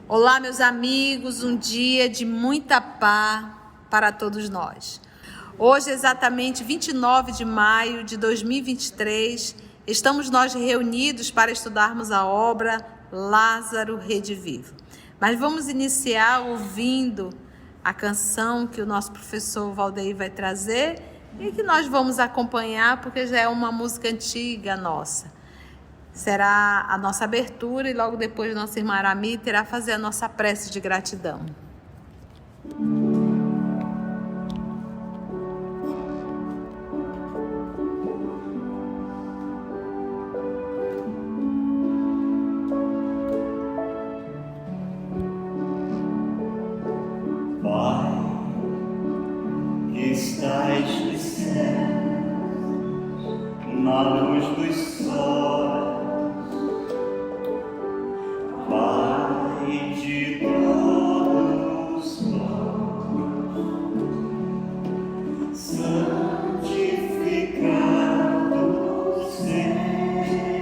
Olá, meus amigos, um dia de muita paz para todos nós. Hoje, exatamente 29 de maio de 2023, estamos nós reunidos para estudarmos a obra Lázaro Redivivo. Mas vamos iniciar ouvindo a canção que o nosso professor Valdeir vai trazer e que nós vamos acompanhar, porque já é uma música antiga nossa. Será a nossa abertura e logo depois nossa irmã Arami terá fazer a nossa prece de gratidão. Pai, que estais nos céus, na luz dos sóis, Pai de todos nós, santificado seja,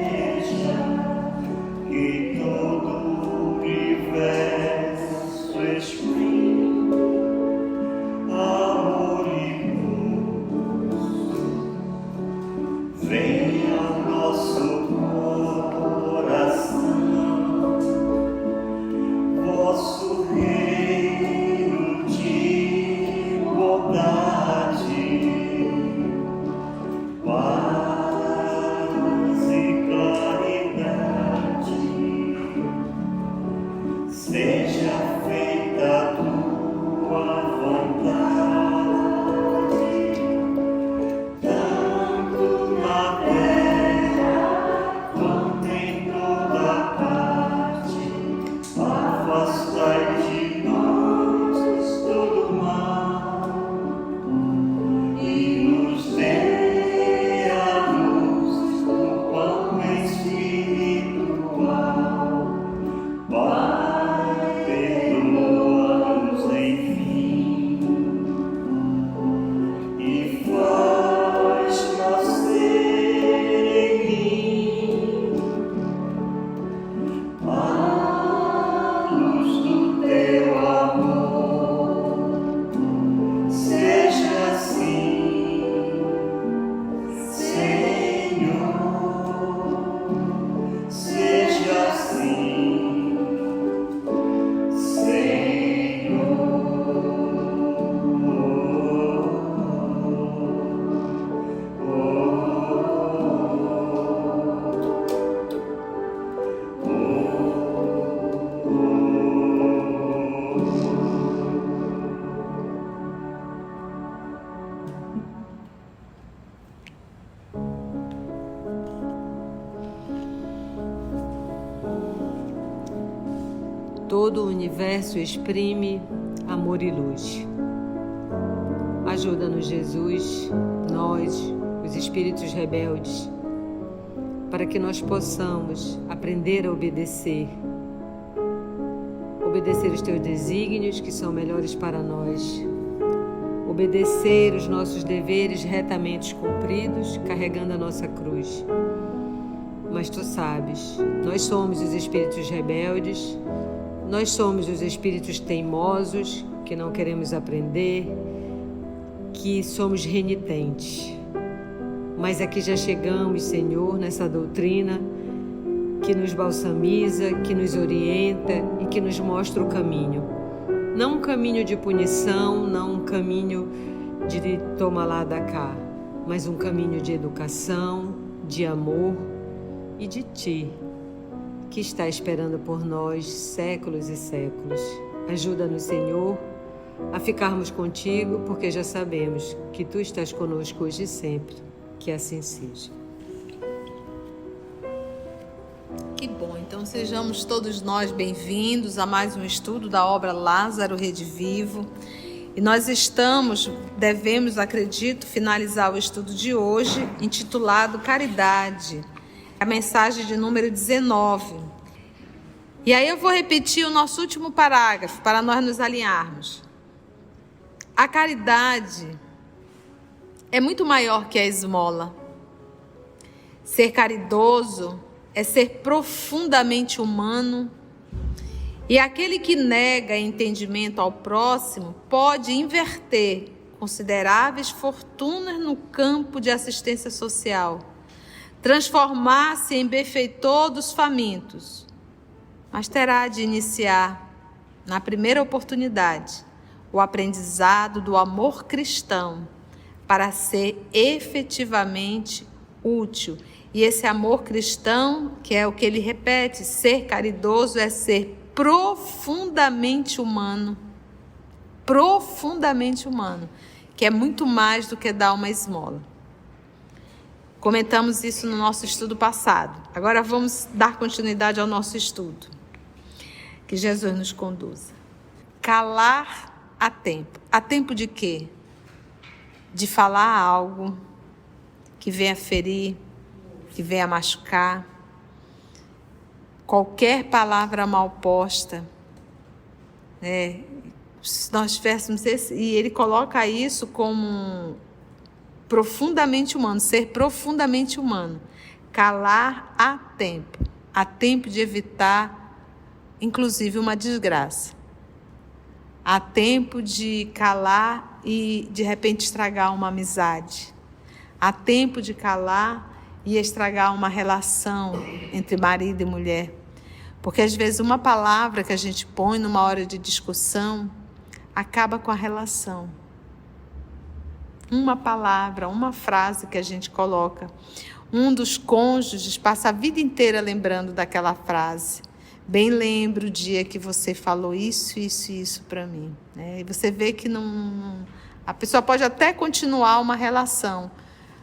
que todo o universo exprime amor e gozo. Venha ao nosso coração vosso reino de bondade, paz e claridade. Seja feita a tua vontade, tanto na terra quanto em toda parte. Afastai de nós todo mal e nos dê a luz do pão espiritual. Pai, perdoa-nos enfim e faz nascer em mim a luz do teu amor. Seja assim, Senhor, seja assim, Todo o universo exprime amor e luz. Ajuda-nos, Jesus, nós, os espíritos rebeldes, para que nós possamos aprender a obedecer. Obedecer os teus desígnios, que são melhores para nós. Obedecer os nossos deveres retamente cumpridos, carregando a nossa cruz. Mas tu sabes, nós somos os espíritos rebeldes, nós somos os espíritos teimosos, que não queremos aprender, que somos renitentes. Mas aqui já chegamos, Senhor, nessa doutrina que nos balsamiza, que nos orienta e que nos mostra o caminho. Não um caminho de punição, não um caminho de toma lá da cá, mas um caminho de educação, de amor e de Ti, que está esperando por nós séculos e séculos. Ajuda-nos, Senhor, a ficarmos contigo, porque já sabemos que Tu estás conosco hoje e sempre. Que assim seja. Que bom, então sejamos todos nós bem-vindos a mais um estudo da obra Lázaro Redivivo. E nós devemos, acredito, finalizar o estudo de hoje, intitulado Caridade, a mensagem de número 19. E aí eu vou repetir o nosso último parágrafo, para nós nos alinharmos. A caridade é muito maior que a esmola. Ser caridoso é ser profundamente humano E aquele que nega entendimento ao próximo pode inverter consideráveis fortunas no campo de assistência social, transformar-se em benfeitor dos famintos, mas terá de iniciar, na primeira oportunidade, o aprendizado do amor cristão para ser efetivamente útil. E esse amor cristão, que é o que ele repete, ser caridoso é ser profundamente humano, que é muito mais do que dar uma esmola. Comentamos isso no nosso estudo passado. Agora vamos dar continuidade ao nosso estudo. Que Jesus nos conduza. Calar a tempo. A tempo de quê? De falar algo que venha ferir, que venha machucar. Qualquer palavra mal posta, se nós tivéssemos e ele coloca isso como profundamente humano, ser profundamente humano, calar a tempo de evitar, inclusive, uma desgraça, há tempo de calar e de repente estragar uma amizade, há tempo de calar e estragar uma relação entre marido e mulher. Porque às vezes uma palavra que a gente põe numa hora de discussão acaba com a relação. Uma palavra, uma frase que a gente coloca. Um dos cônjuges passa a vida inteira lembrando daquela frase. Bem lembro o dia que você falou isso para mim. E você vê que a pessoa pode até continuar uma relação,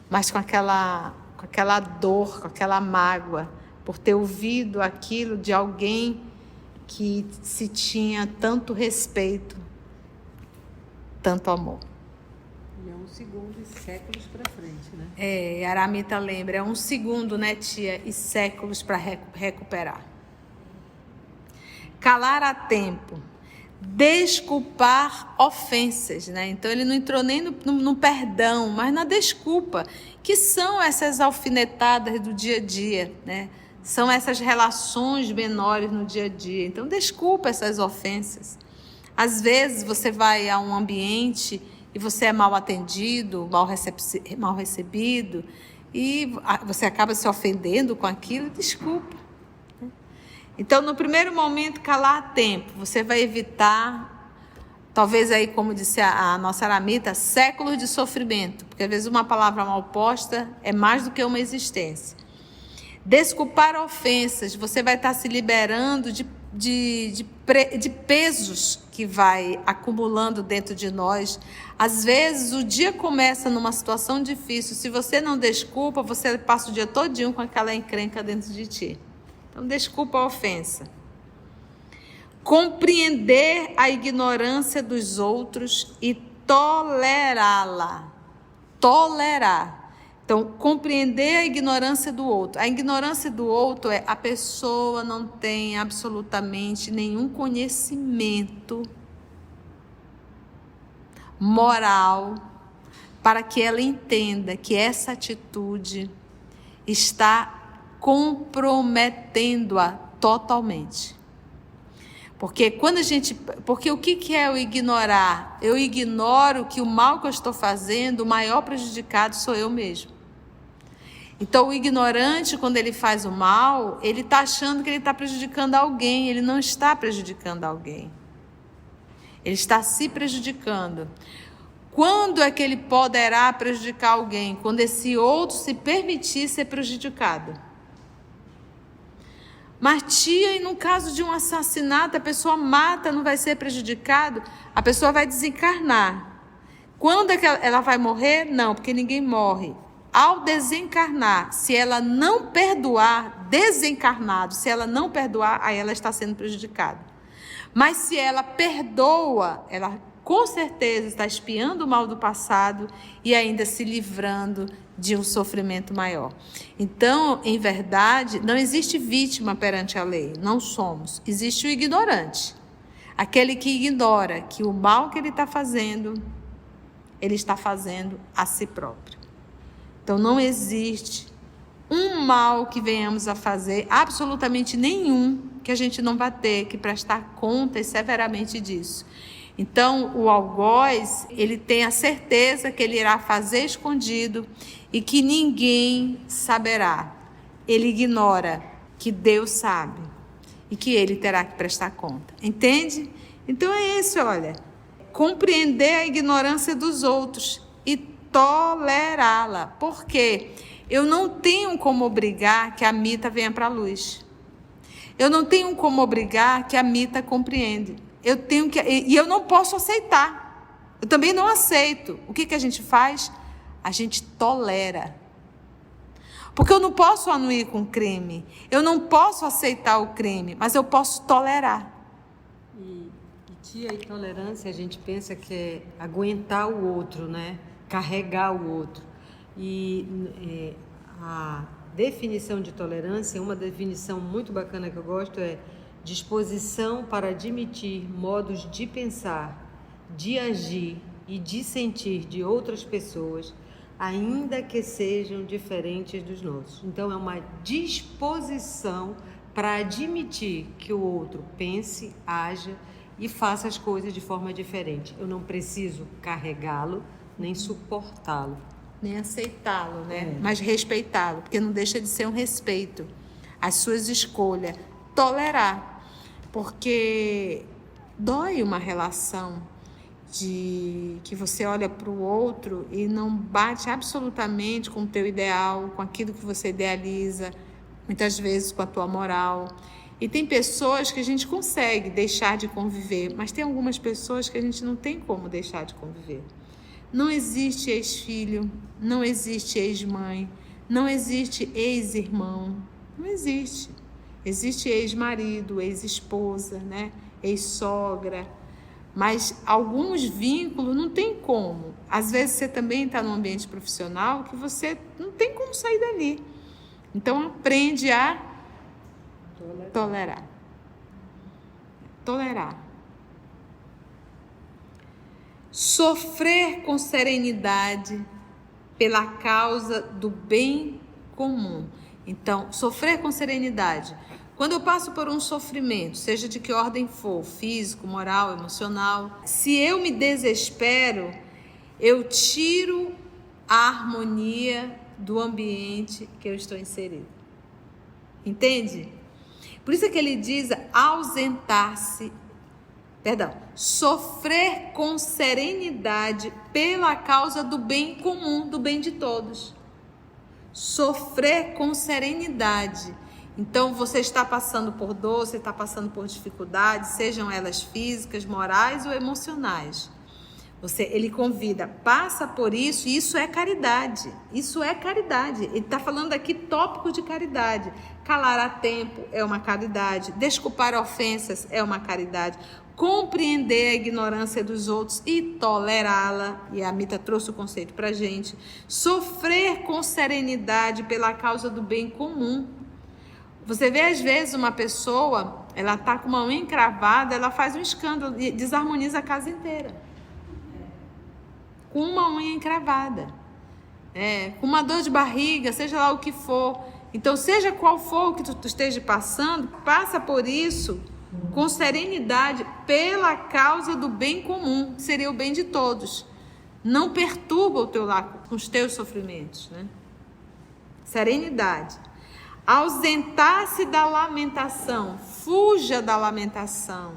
mas com aquela dor, com aquela mágoa, por ter ouvido aquilo de alguém que se tinha tanto respeito, tanto amor. E é 1 segundo e séculos para frente, né? Aramita lembra, é 1 segundo, né, tia? E séculos para recuperar. Calar a tempo. Desculpar ofensas, né? Então ele não entrou nem no perdão, mas na desculpa, que são essas alfinetadas do dia a dia, né? São essas relações menores no dia a dia. Então desculpa essas ofensas. Às vezes você vai a um ambiente e você é mal atendido, mal recebido, e você acaba se ofendendo com aquilo. Desculpa. Então, no primeiro momento, calar a tempo. Você vai evitar, talvez aí, como disse a nossa Aramita, séculos de sofrimento. Porque às vezes uma palavra mal posta é mais do que uma existência. Desculpar ofensas. Você vai estar se liberando de pesos que vai acumulando dentro de nós. Às vezes o dia começa numa situação difícil. Se você não desculpa, você passa o dia todinho com aquela encrenca dentro de ti. Então, desculpa a ofensa. Compreender a ignorância dos outros e tolerá-la. Tolerar. Então, compreender a ignorância do outro. A ignorância do outro é a pessoa não tem absolutamente nenhum conhecimento moral para que ela entenda que essa atitude está comprometendo-a totalmente. Porque o que é o ignorar? Eu ignoro que o mal que eu estou fazendo, o maior prejudicado sou eu mesmo. Então o ignorante, quando ele faz o mal, ele está achando que ele está prejudicando alguém. Ele não está prejudicando alguém. Ele está se prejudicando. Quando é que ele poderá prejudicar alguém? Quando esse outro se permitir ser prejudicado. Mas tia, e no caso de um assassinato, a pessoa mata, não vai ser prejudicado? A pessoa vai desencarnar. Quando é que ela vai morrer? Não, porque ninguém morre. Ao desencarnar, se ela não perdoar, desencarnado, se ela não perdoar, aí ela está sendo prejudicada. Mas se ela perdoa, ela com certeza está expiando o mal do passado e ainda se livrando de um sofrimento maior. Então, em verdade, não existe vítima perante a lei, não somos. Existe o ignorante, aquele que ignora que o mal que ele está fazendo a si próprio. Então, não existe um mal que venhamos a fazer, absolutamente nenhum, que a gente não vai ter que prestar contas severamente disso. Então, o algoz, ele tem a certeza que ele irá fazer escondido e que ninguém saberá. Ele ignora que Deus sabe e que ele terá que prestar conta. Entende? Então é isso, olha. Compreender a ignorância dos outros e tolerá-la. Por quê? Eu não tenho como obrigar que a Mita venha para a luz. Eu não tenho como obrigar que a Mita compreende. E eu não posso aceitar. Eu também não aceito. O que a gente faz? A gente tolera. Porque eu não posso anuir com o crime. Eu não posso aceitar o crime, mas eu posso tolerar. E tia, intolerância, a gente pensa que é aguentar o outro, né? Carregar o outro. E a definição de tolerância, uma definição muito bacana que eu gosto é disposição para admitir modos de pensar, de agir e de sentir de outras pessoas, ainda que sejam diferentes dos nossos. Então, é uma disposição para admitir que o outro pense, haja e faça as coisas de forma diferente. Eu não preciso carregá-lo, nem suportá-lo. Nem aceitá-lo, né? Mas respeitá-lo, porque não deixa de ser um respeito às suas escolhas. Tolerar. Porque dói uma relação de que você olha para o outro e não bate absolutamente com o teu ideal, com aquilo que você idealiza, muitas vezes com a tua moral. E tem pessoas que a gente consegue deixar de conviver, mas tem algumas pessoas que a gente não tem como deixar de conviver. Não existe ex-filho, não existe ex-mãe, não existe ex-irmão, não existe. Existe ex-marido, ex-esposa, né? Ex-sogra, mas alguns vínculos não tem como. Às vezes você também está num ambiente profissional que você não tem como sair dali. Então aprende a tolerar. Tolerar. Sofrer com serenidade pela causa do bem comum. Então, sofrer com serenidade. Quando eu passo por um sofrimento, seja de que ordem for, físico, moral, emocional, se eu me desespero, eu tiro a harmonia do ambiente que eu estou inserido. Entende? Por isso é que ele diz sofrer com serenidade pela causa do bem comum, do bem de todos. Sofrer com serenidade. Então, você está passando por dor, você está passando por dificuldades, sejam elas físicas, morais ou emocionais. Ele convida, passa por isso, e isso é caridade. Isso é caridade. Ele está falando aqui tópico de caridade. Calar a tempo é uma caridade. Desculpar ofensas é uma caridade. Compreender a ignorância dos outros e tolerá-la, e a Mita trouxe o conceito para a gente. Sofrer com serenidade pela causa do bem comum. Você vê às vezes uma pessoa, ela está com uma unha encravada, ela faz um escândalo e desarmoniza a casa inteira. Com uma unha encravada, com uma dor de barriga, seja lá o que for. Então, seja qual for o que tu esteja passando, passa por isso com serenidade pela causa do bem comum, que seria o bem de todos. Não perturba o teu lar com os teus sofrimentos, né? Serenidade. Ausentar-se da lamentação, fuja da lamentação.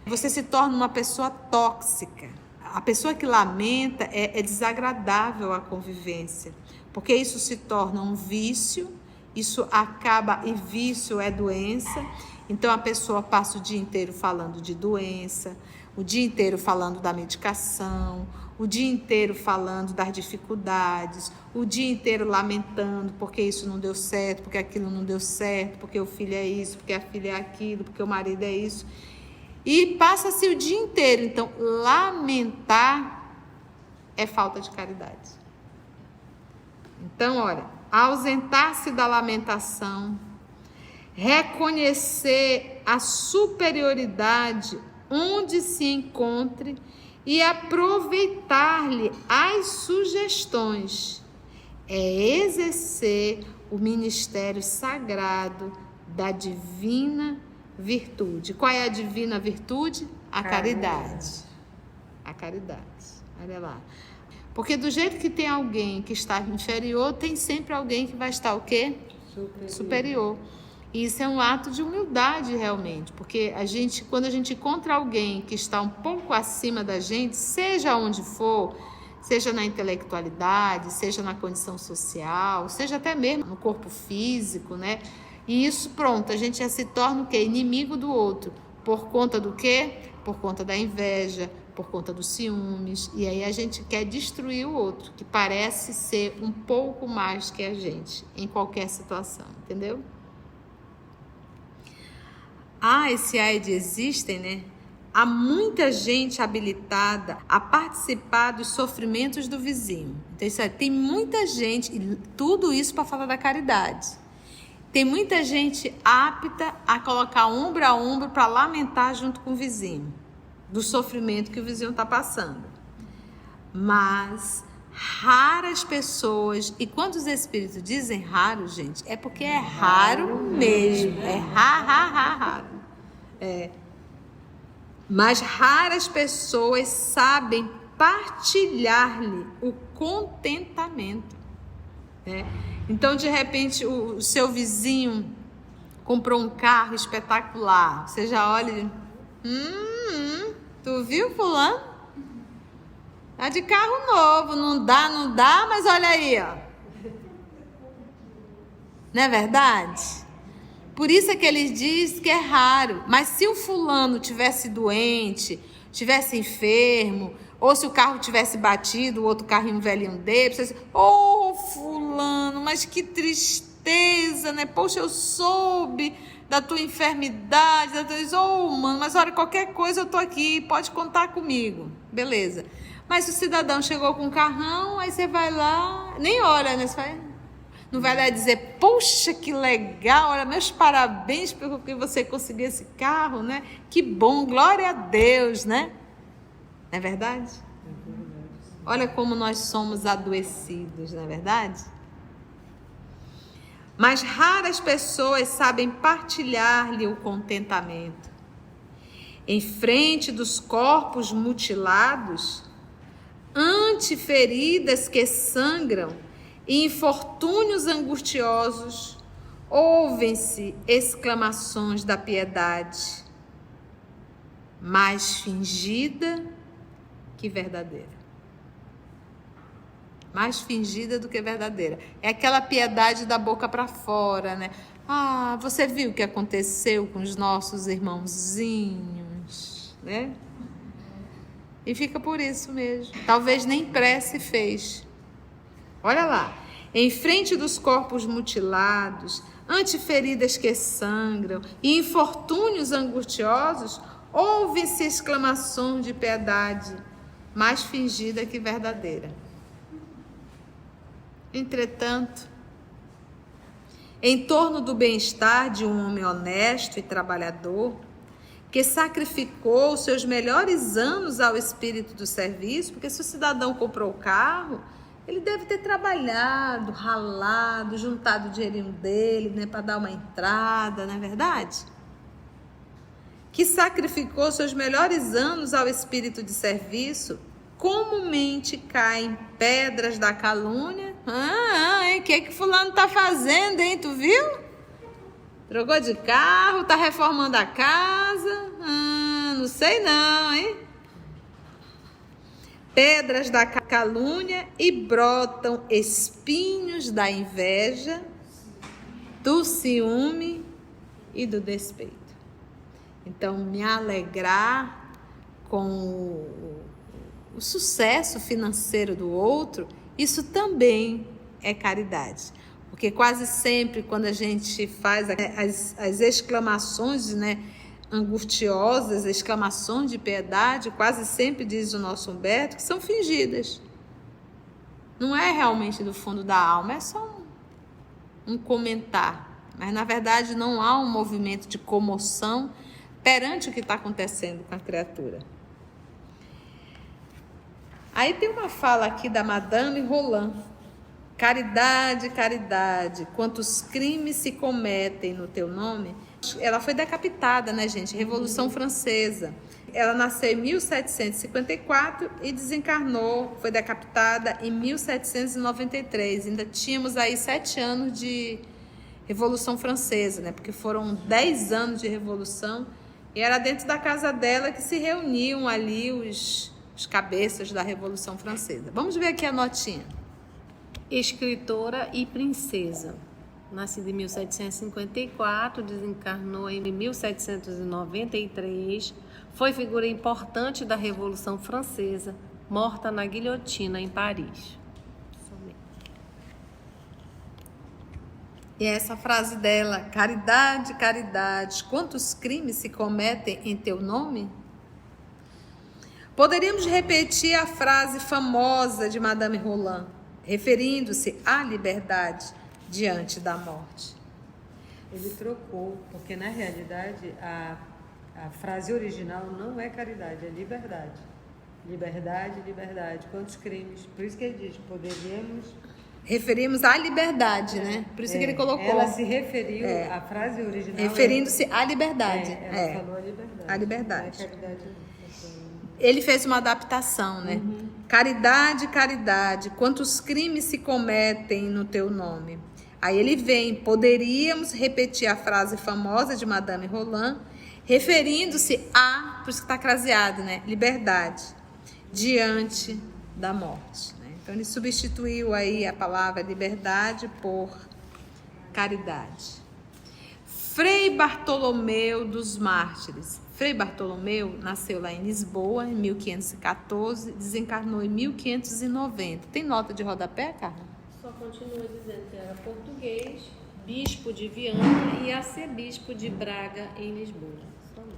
Você se torna uma pessoa tóxica. A pessoa que lamenta é desagradável à convivência, porque isso se torna um vício, isso acaba, e vício é doença. Então a pessoa passa o dia inteiro falando de doença, o dia inteiro falando da medicação, o dia inteiro falando das dificuldades, o dia inteiro lamentando porque isso não deu certo, porque aquilo não deu certo, porque o filho é isso, porque a filha é aquilo, porque o marido é isso. E passa-se o dia inteiro. Então, lamentar é falta de caridade. Então, olha, ausentar-se da lamentação, reconhecer a superioridade onde se encontre e aproveitar-lhe as sugestões, é exercer o ministério sagrado da divina virtude. Qual é a divina virtude? A caridade. A caridade. Olha lá. Porque do jeito que tem alguém que está inferior, tem sempre alguém que vai estar o quê? Superior. E isso é um ato de humildade realmente, porque quando a gente encontra alguém que está um pouco acima da gente, seja onde for, seja na intelectualidade, seja na condição social, seja até mesmo no corpo físico, né? E isso, pronto, a gente já se torna o quê? Inimigo do outro. Por conta do quê? Por conta da inveja, por conta dos ciúmes. E aí a gente quer destruir o outro, que parece ser um pouco mais que a gente, em qualquer situação, entendeu? Esse AIDS existem, né? Há muita gente habilitada a participar dos sofrimentos do vizinho. Então, tem muita gente, e tudo isso para falar da caridade. Tem muita gente apta a colocar ombro a ombro para lamentar junto com o vizinho, do sofrimento que o vizinho está passando. Mas raras pessoas, e quando os espíritos dizem raro, gente, é porque é raro mesmo, é raro. Mas raras pessoas sabem partilhar-lhe o contentamento, né? Então, de repente, o seu vizinho comprou um carro espetacular, você já olha e tu viu fulano? Tá de carro novo, não dá, mas olha aí, ó. Não é verdade? Por isso é que eles dizem que é raro. Mas se o fulano tivesse doente, tivesse enfermo, ou se o carro tivesse batido, o outro carrinho velhinho dele, você diz, fulano, mas que tristeza, né? Poxa, eu soube da tua enfermidade, mano, mas olha, qualquer coisa eu tô aqui, pode contar comigo. Beleza. Mas se o cidadão chegou com um carrão, aí você vai lá, nem olha, né? Não vai lá dizer, poxa, que legal, olha, meus parabéns porque você conseguiu esse carro, né? Que bom, glória a Deus, né? Não é verdade? Olha como nós somos adoecidos, não é verdade? Mas raras pessoas sabem partilhar-lhe o contentamento. Em frente dos corpos mutilados, ante feridas que sangram e infortúnios angustiosos, ouvem-se exclamações da piedade, mais fingida que verdadeira. Mais fingida do que verdadeira. É aquela piedade da boca para fora, né? Você viu o que aconteceu com os nossos irmãozinhos, né? E fica por isso mesmo. Talvez nem prece fez. Olha lá. Em frente dos corpos mutilados, ante feridas que sangram e infortúnios angustiosos, ouve-se exclamações de piedade, mais fingida que verdadeira. Entretanto, em torno do bem-estar de um homem honesto e trabalhador, que sacrificou os seus melhores anos ao espírito do serviço, porque se o cidadão comprou o carro, ele deve ter trabalhado, ralado, juntado o dinheirinho dele, né, para dar uma entrada, não é verdade? Que sacrificou seus melhores anos ao espírito de serviço, comumente caem pedras da calúnia. O que fulano tá fazendo, hein? Tu viu? Trocou de carro, tá reformando a casa. Não sei não, hein? Pedras da calúnia e brotam espinhos da inveja, do ciúme e do despeito. Então, me alegrar com o sucesso financeiro do outro, isso também é caridade. Porque quase sempre, quando a gente faz as exclamações, né, angustiosas, exclamações de piedade, quase sempre, diz o nosso Humberto, que são fingidas. Não é realmente do fundo da alma, é só um comentar. Mas, na verdade, não há um movimento de comoção perante o que está acontecendo com a criatura. Aí tem uma fala aqui da Madame Roland. Caridade, caridade, quantos crimes se cometem no teu nome. Ela foi decapitada, né, gente? Revolução Francesa. Ela nasceu em 1754 e desencarnou, foi decapitada em 1793. Ainda tínhamos aí 7 anos de Revolução Francesa, né? Porque foram 10 anos de Revolução. E era dentro da casa dela que se reuniam ali os cabeças da Revolução Francesa. Vamos ver aqui a notinha. Escritora e princesa. Nascida em 1754, desencarnou em 1793. Foi figura importante da Revolução Francesa, morta na guilhotina em Paris. E essa frase dela, caridade, caridade, quantos crimes se cometem em teu nome? Poderíamos repetir a frase famosa de Madame Roland, referindo-se à liberdade diante da morte. Ele trocou, porque na realidade a frase original não é caridade, é liberdade. Liberdade, liberdade, quantos crimes. Por isso que ele diz, poderíamos... Referimos à liberdade, né? Por isso que ele colocou. Ela se referiu, a frase original... Referindo-se à liberdade. Ela falou a liberdade. A liberdade. Não é caridade, não. Ele fez uma adaptação, né? Caridade, caridade, quantos crimes se cometem no teu nome? Aí ele vem, poderíamos repetir a frase famosa de Madame Roland, referindo-se a, por isso que está craseado, né? Liberdade, diante da morte. Né? Então ele substituiu aí a palavra liberdade por caridade. Frei Bartolomeu dos Mártires. Frei Bartolomeu nasceu lá em Lisboa, em 1514, desencarnou em 1590. Tem nota de rodapé, Carla? Só continua dizendo que era português, bispo de Viana e arcebispo de Braga, em Lisboa. Somente.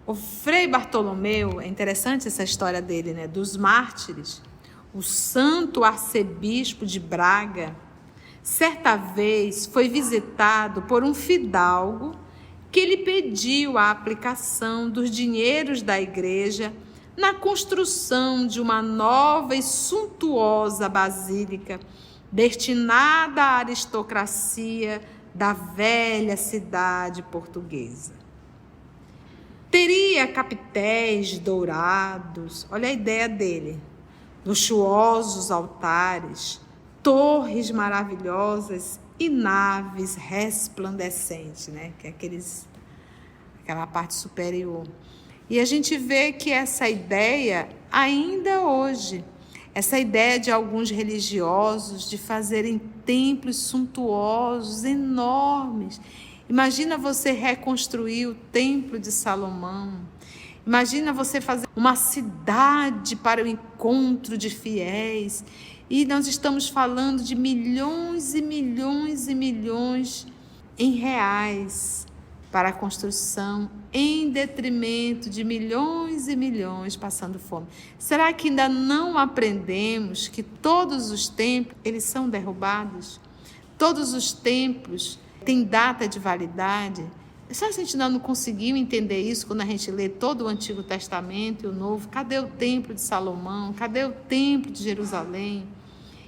O Frei Bartolomeu, é interessante essa história dele, né? Dos mártires. O santo arcebispo de Braga, certa vez foi visitado por um fidalgo que lhe pediu a aplicação dos dinheiros da igreja na construção de uma nova e suntuosa basílica destinada à aristocracia da velha cidade portuguesa. Teria capitéis dourados, olha a ideia dele, luxuosos altares, torres maravilhosas e naves resplandecentes, né? Que é aquela parte superior. E a gente vê que essa ideia, ainda hoje, essa ideia de alguns religiosos de fazerem templos suntuosos, enormes. Imagina você reconstruir o Templo de Salomão. Imagina você fazer uma cidade para o encontro de fiéis. E nós estamos falando de milhões e milhões e milhões em reais para a construção, em detrimento de milhões e milhões passando fome. Será que ainda não aprendemos que todos os templos, eles são derrubados? Todos os templos têm data de validade? Só a gente ainda não conseguiu entender isso quando a gente lê todo o Antigo Testamento e o Novo. Cadê o Templo de Salomão? Cadê o Templo de Jerusalém?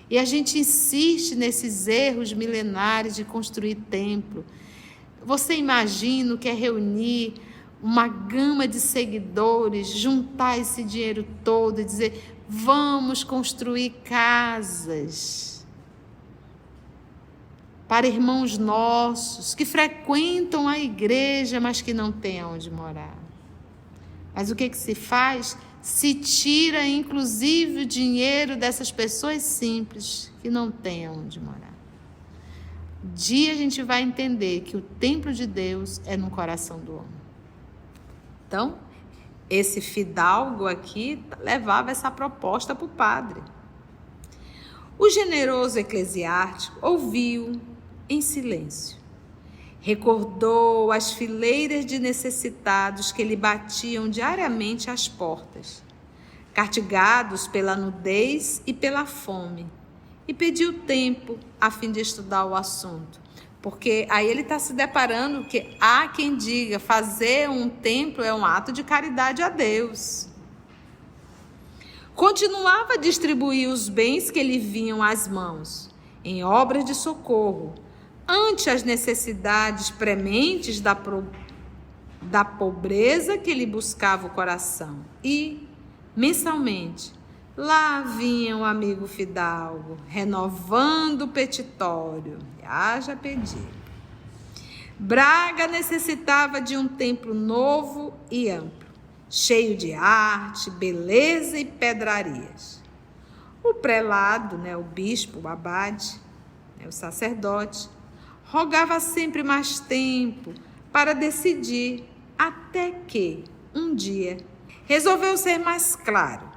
E a gente insiste nesses erros milenares de construir templo. Você imagina o que é reunir uma gama de seguidores, juntar esse dinheiro todo e dizer, vamos construir casas para irmãos nossos que frequentam a igreja, mas que não têm onde morar. Mas o que se faz? Se tira, inclusive, o dinheiro dessas pessoas simples que não têm onde morar. Um dia a gente vai entender que o templo de Deus é no coração do homem. Então, esse fidalgo aqui levava essa proposta para o padre. O generoso eclesiástico ouviu em silêncio. Recordou as fileiras de necessitados que lhe batiam diariamente às portas, castigados pela nudez e pela fome, e pediu tempo a fim de estudar o assunto. Porque aí ele está se deparando que há quem diga, fazer um templo é um ato de caridade a Deus. continuava a distribuir os bens que lhe vinham às mãos, em obras de socorro, ante as necessidades prementes da pobreza que lhe buscava o coração. E, mensalmente, lá vinha um amigo fidalgo, renovando o petitório. Haja pedir. Braga necessitava de um templo novo e amplo, cheio de arte, beleza e pedrarias. O prelado, o bispo, o abade, o sacerdote, rogava sempre mais tempo para decidir, até que, um dia, resolveu ser mais claro.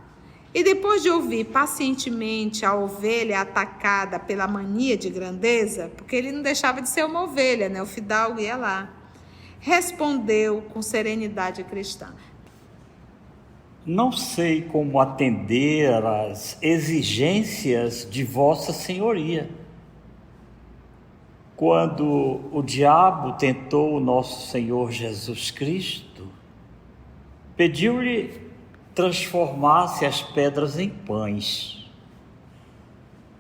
E depois de ouvir pacientemente a ovelha atacada pela mania de grandeza, porque ele não deixava de ser uma ovelha, o fidalgo ia lá, respondeu com serenidade cristã: não sei como atender às exigências de Vossa Senhoria. Quando o diabo tentou o nosso Senhor Jesus Cristo, pediu-lhe transformasse as pedras em pães.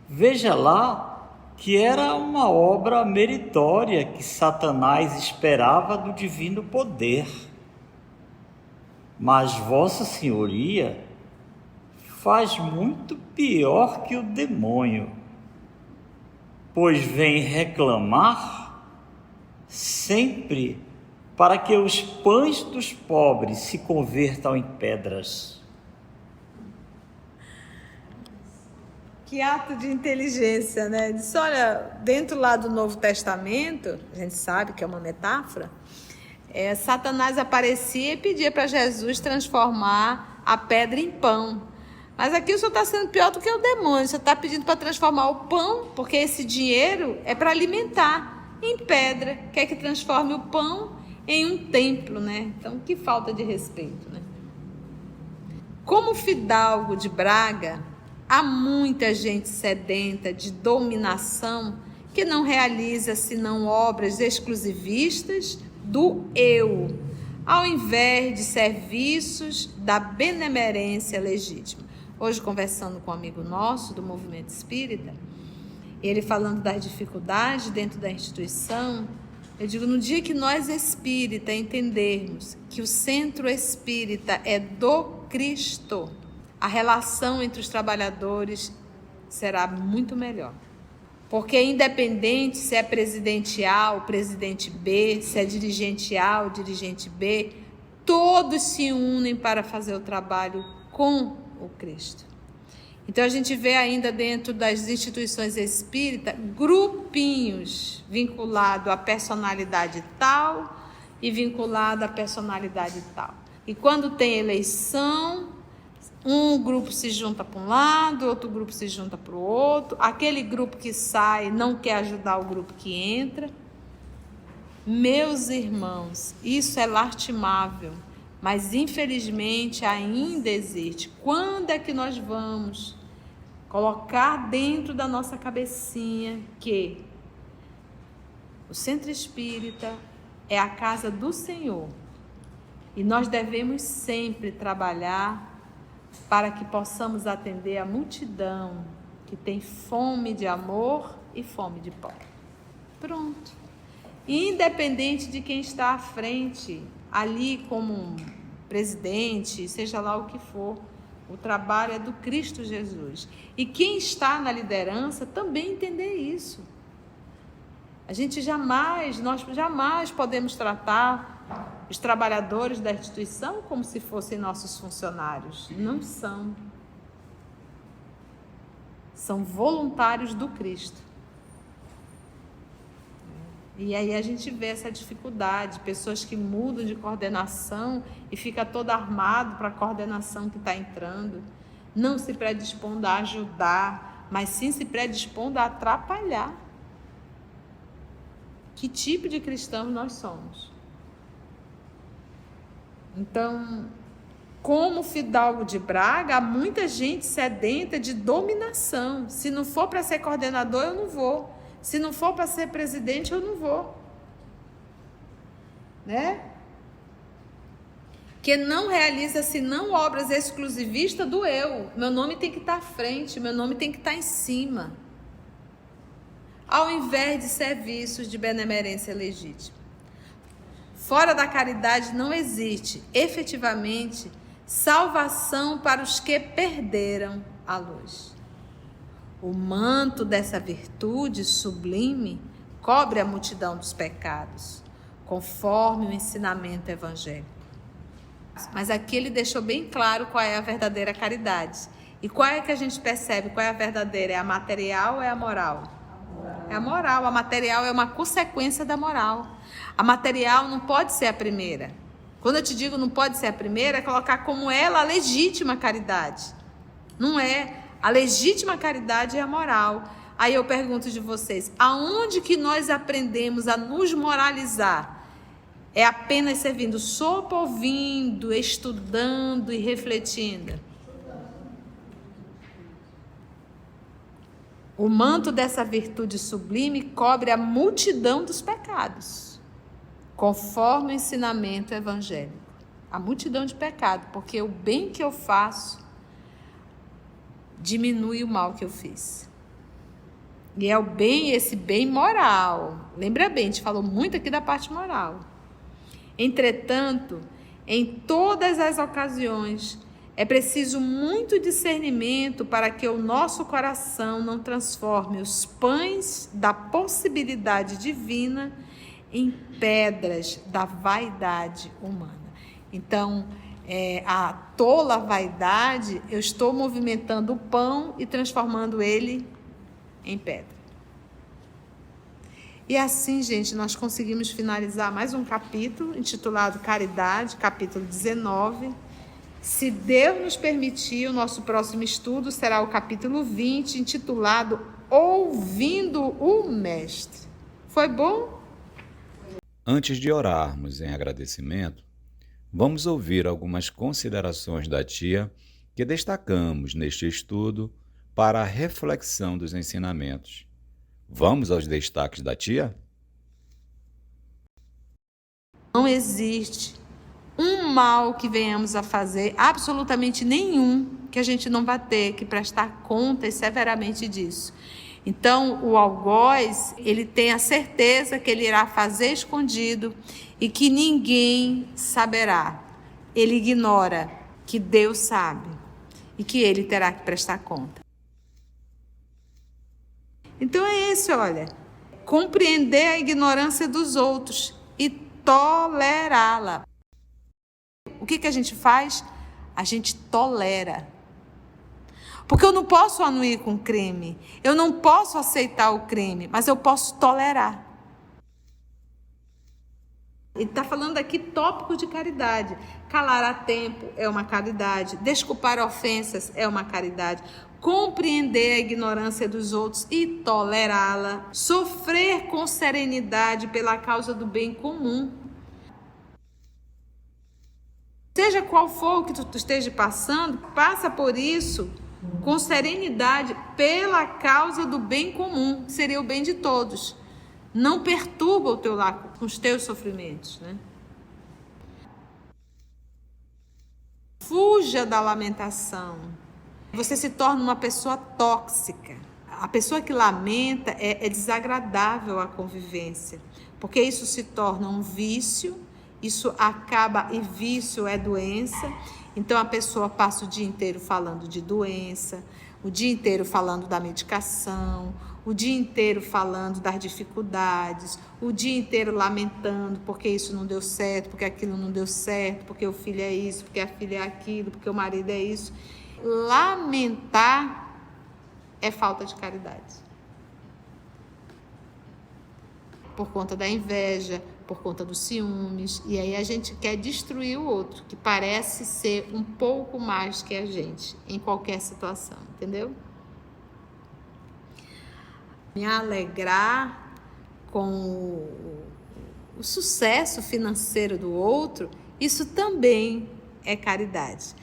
Veja lá que era uma obra meritória que Satanás esperava do divino poder. Mas Vossa Senhoria faz muito pior que o demônio, pois vem reclamar sempre para que os pães dos pobres se convertam em pedras. Que ato de inteligência, né? Disse, olha, dentro lá do Novo Testamento, a gente sabe que é uma metáfora, Satanás aparecia e pedia para Jesus transformar a pedra em pão. Mas aqui o senhor está sendo pior do que o demônio. O senhor está pedindo para transformar o pão, porque esse dinheiro é para alimentar, em pedra. Quer que transforme o pão em um templo, né? Então, que falta de respeito, né? Como fidalgo de Braga, há muita gente sedenta de dominação que não realiza senão obras exclusivistas do eu, ao invés de serviços da benemerência legítima. Hoje, conversando com um amigo nosso do movimento espírita, ele falando das dificuldades dentro da instituição, eu digo, no dia que nós espírita entendermos que o centro espírita é do Cristo, a relação entre os trabalhadores será muito melhor. Porque independente se é presidente A ou presidente B, se é dirigente A ou dirigente B, todos se unem para fazer o trabalho com o Cristo. Então a gente vê ainda dentro das instituições espíritas grupinhos vinculados à personalidade tal e vinculados à personalidade tal. E quando tem eleição, um grupo se junta para um lado, outro grupo se junta para o outro, aquele grupo que sai não quer ajudar o grupo que entra. Meus irmãos, isso é lastimável, mas infelizmente ainda existe. Quando é que nós vamos colocar dentro da nossa cabecinha que o centro espírita é a casa do Senhor e nós devemos sempre trabalhar para que possamos atender a multidão que tem fome de amor e fome de pão. Pronto. Independente de quem está à frente, ali como um presidente, seja lá o que for, o trabalho é do Cristo Jesus. E quem está na liderança também entender isso. Nós jamais podemos tratar os trabalhadores da instituição como se fossem nossos funcionários. Não são. São voluntários do Cristo. E aí a gente vê essa dificuldade, pessoas que mudam de coordenação e fica todo armado para a coordenação que está entrando, não se predispondo a ajudar, mas sim se predispondo a atrapalhar. Que tipo de cristãos nós somos? Então, como fidalgo de Braga, há muita gente sedenta de dominação. Se não for para ser coordenador, eu não vou. Se não for para ser presidente, eu não vou. Né? que não realiza senão obras exclusivistas do eu. Meu nome tem que estar à frente, meu nome tem que estar em cima, ao invés de serviços de benemerência legítima. Fora da caridade não existe, efetivamente, salvação para os que perderam a luz. O manto dessa virtude sublime cobre a multidão dos pecados, conforme o ensinamento evangélico. Mas aqui ele deixou bem claro qual é a verdadeira caridade. E qual é que a gente percebe? Qual é a verdadeira? É a material ou é a moral? É a moral. A material é uma consequência da moral. A material não pode ser a primeira. Quando eu te digo não pode ser a primeira, é colocar como ela a legítima caridade. Não é. A legítima caridade é a moral. Aí eu pergunto de vocês, aonde que nós aprendemos a nos moralizar? É apenas servindo sopa, ouvindo, estudando e refletindo? O manto dessa virtude sublime cobre a multidão dos pecados, conforme o ensinamento evangélico. A multidão de pecado, porque o bem que eu faço diminui o mal que eu fiz. E é o bem, esse bem moral. Lembra bem, a gente falou muito aqui da parte moral. Entretanto, em todas as ocasiões, é preciso muito discernimento para que o nosso coração não transforme os pães da possibilidade divina em pedras da vaidade humana. Então, a tola vaidade, eu estou movimentando o pão e transformando ele em pedra. E assim, gente, nós conseguimos finalizar mais um capítulo intitulado Caridade, capítulo 19. Se Deus nos permitir, o nosso próximo estudo será o capítulo 20, intitulado Ouvindo o Mestre. Foi bom? Antes de orarmos em agradecimento, vamos ouvir algumas considerações da tia que destacamos neste estudo para a reflexão dos ensinamentos. Vamos aos destaques da tia? Não existe um mal que venhamos a fazer, absolutamente nenhum, que a gente não vai ter que prestar contas severamente disso. Então, o algoz, ele tem a certeza que ele irá fazer escondido e que ninguém saberá. Ele ignora que Deus sabe e que ele terá que prestar conta. Então é isso, olha, compreender a ignorância dos outros e tolerá-la. O que a gente faz? A gente tolera. Porque eu não posso anuir com o crime, eu não posso aceitar o crime, mas eu posso tolerar. Ele está falando aqui tópico de caridade. Calar a tempo é uma caridade, desculpar ofensas é uma caridade, compreender a ignorância dos outros e tolerá-la, sofrer com serenidade pela causa do bem comum. Seja qual for o que tu esteja passando, passa por isso com serenidade pela causa do bem comum, que seria o bem de todos. Não perturba o teu lar com os teus sofrimentos, né? Fuja da lamentação. Você se torna uma pessoa tóxica. A pessoa que lamenta é desagradável à convivência, porque isso se torna um vício, isso acaba, e vício é doença. Então a pessoa passa o dia inteiro falando de doença, o dia inteiro falando da medicação, o dia inteiro falando das dificuldades, o dia inteiro lamentando porque isso não deu certo, porque aquilo não deu certo, porque o filho é isso, porque a filha é aquilo, porque o marido é isso. Lamentar é falta de caridade. Por conta da inveja, por conta dos ciúmes, e aí a gente quer destruir o outro, que parece ser um pouco mais que a gente, em qualquer situação, entendeu? Me alegrar com o sucesso financeiro do outro, isso também é caridade.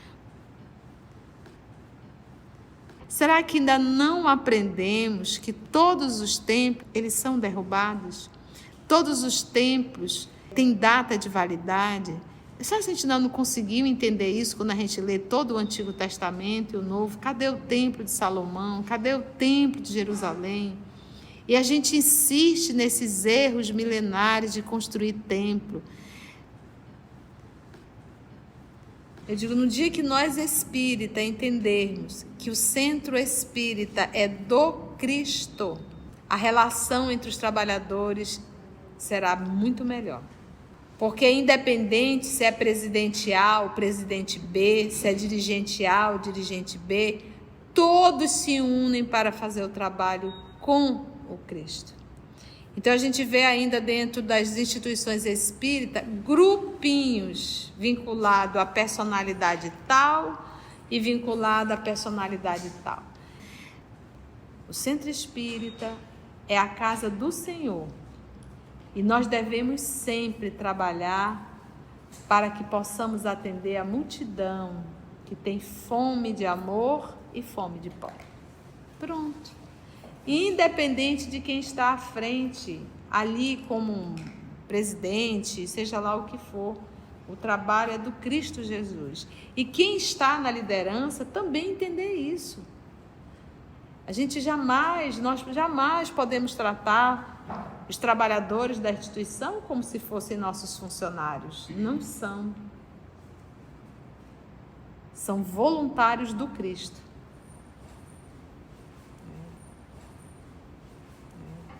Será que ainda não aprendemos que todos os templos, eles são derrubados? Todos os templos têm data de validade, Será que a gente não conseguiu entender isso quando a gente lê todo o Antigo Testamento e o Novo? Cadê o Templo de Salomão? Cadê o Templo de Jerusalém? E a gente insiste nesses erros milenares de construir templo. Eu digo, no dia que nós espírita entendermos que o centro espírita é do Cristo, a relação entre os trabalhadores será muito melhor. Porque independente se é presidencial, presidente B, se é dirigencial, dirigente B, todos se unem para fazer o trabalho com o Cristo. Então a gente vê ainda dentro das instituições espíritas grupinhos vinculados à personalidade tal e vinculados à personalidade tal. O centro espírita é a casa do Senhor e nós devemos sempre trabalhar para que possamos atender a multidão que tem fome de amor e fome de pão. Pronto. Independente de quem está à frente, ali como um presidente, seja lá o que for, o trabalho é do Cristo Jesus. E quem está na liderança também entender isso. Nós jamais podemos tratar os trabalhadores da instituição como se fossem nossos funcionários. Não são. São voluntários do Cristo.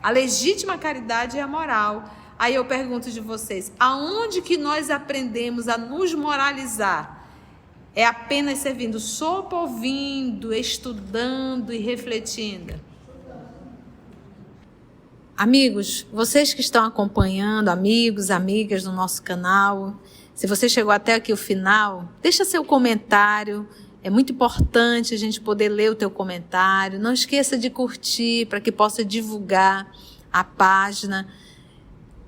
A legítima caridade é a moral. Aí eu pergunto de vocês, aonde que nós aprendemos a nos moralizar? É apenas servindo sopa, ouvindo, estudando e refletindo? Amigos, vocês que estão acompanhando, amigos, amigas do nosso canal, se você chegou até aqui o final, deixa seu comentário. É muito importante a gente poder ler o teu comentário. Não esqueça de curtir para que possa divulgar a página,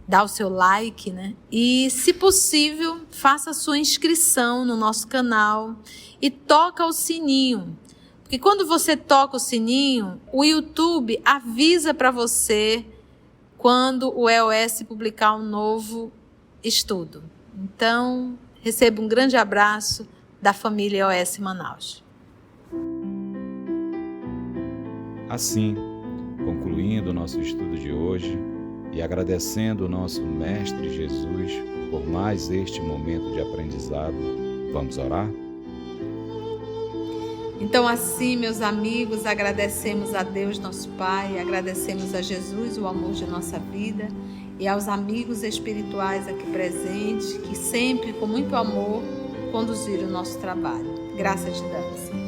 dar o seu like, né? E, se possível, faça a sua inscrição no nosso canal e toca o sininho. Porque quando você toca o sininho, o YouTube avisa para você quando o EOS publicar um novo estudo. Então, receba um grande abraço da família EOS Manaus. Assim, concluindo o nosso estudo de hoje e agradecendo o nosso Mestre Jesus por mais este momento de aprendizado, vamos orar? Então, assim, meus amigos, agradecemos a Deus, nosso Pai, agradecemos a Jesus, o amor de nossa vida, e aos amigos espirituais aqui presentes, que sempre, com muito amor, conduzir o nosso trabalho. Graças te damos.